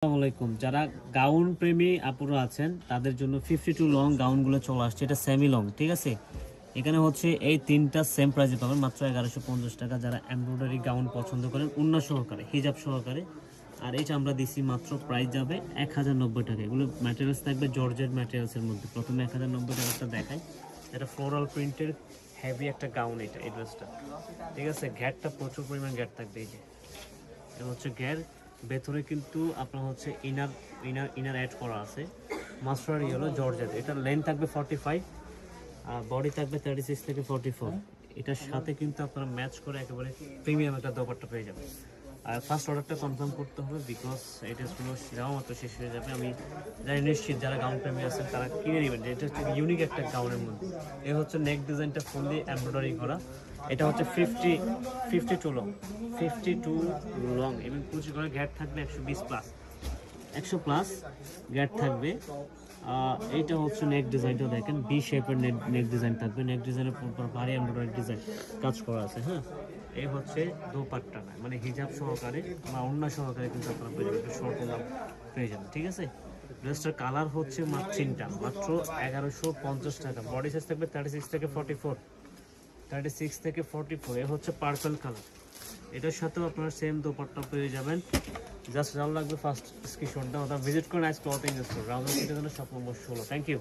আসসালামু আলাইকুম। যারা গাউন প্রেমী আপুরা আছেন তাদের জন্য 52 লং গাউনগুলো চলে আসছে। এটা সেমি লং, ঠিক আছে। এখানে হচ্ছে এই তিনটা সেম প্রাইসে পাবেন মাত্র 1150 টাকা। যারা এমব্রয়ডারি গাউন পছন্দ করেন উন্না সহকারে, হিজাব সহকারে, আর এইটা আমরা দিছি মাত্র প্রাইস যাবে 1090 টাকা। এগুলো ম্যাটেরিয়ালস থাকবে জর্জেট ম্যাটেরিয়ালসের মধ্যে। প্রথমে 1090 টাকাটা দেখাই। এটা ফ্লোরাল প্রিন্টের হেভি একটা গাউন, এটা এই ড্রেসটা, ঠিক আছে। গ্যাটটা প্রচুর পরিমাণ গ্যাট থাকবে। এই যে এটা হচ্ছে গ্যার, ভেতরে কিন্তু আপনার হচ্ছে ইনার ইনার ইনার অ্যাড করা আছে। মাস্টার হলো জর্জেট। এটার লেন্থ থাকবে 45 আর বডি থাকবে 36 থেকে 44। এটার সাথে কিন্তু আপনারা ম্যাচ করে একেবারে প্রিমিয়াম একটা দোপাট্টা পেয়ে যাবেন। আর ফার্স্ট অর্ডারটা কনফার্ম করতে হবে, বিকজ এটা শুনো যাওয়া মাত্র শেষ হয়ে যাবে। আমি যারা নিশ্চিত যারা গাউন প্রেমী আছেন তারা কিনে নেবেন। এটা হচ্ছে ইউনিক একটা গাউনের মধ্যে। এ হচ্ছে নেক ডিজাইনটা ফুললি এমব্রয়ডারি করা। এটা হচ্ছে 52 লং, 52 লং এবং কুচি করে গ্যাট থাকবে 120 প্লাস, 100 প্লাস গ্যাট থাকবে। এইটা হচ্ছে নেক ডিজাইনটা দেখেন, বি শেপের নেক ডিজাইন থাকবে। নেক ডিজাইনের উপর ভারী এমব্রয়ডারি ডিজাইন কাজ করা আছে। হ্যাঁ, এই হচ্ছে দোপাট্টা, মানে হিজাব সহকারে বা অন্য সহকারে কিন্তু আপনারা পেয়ে যাবেন, শর্ট ওনার পেয়ে যাবেন, ঠিক আছে। ড্রেসটার কালার হচ্ছে মাত্র 3টা, মাত্র 1150 টাকা। বডি সাইজ থাকবে 36 থেকে 44, 36 থেকে 44। এ হচ্ছে পার্পল কালার। এটার সাথেও আপনারা সেম দোপাট্টা পেয়ে যাবেন। জাস্ট যাওয়ার লাগবে ফার্স্ট স্ক্রিনশট দাও, ভিজিট করুন আজকে অথেন্টিক স্টোর, রাউজান সিটির জন্য শপ নম্বর 16। Thank you.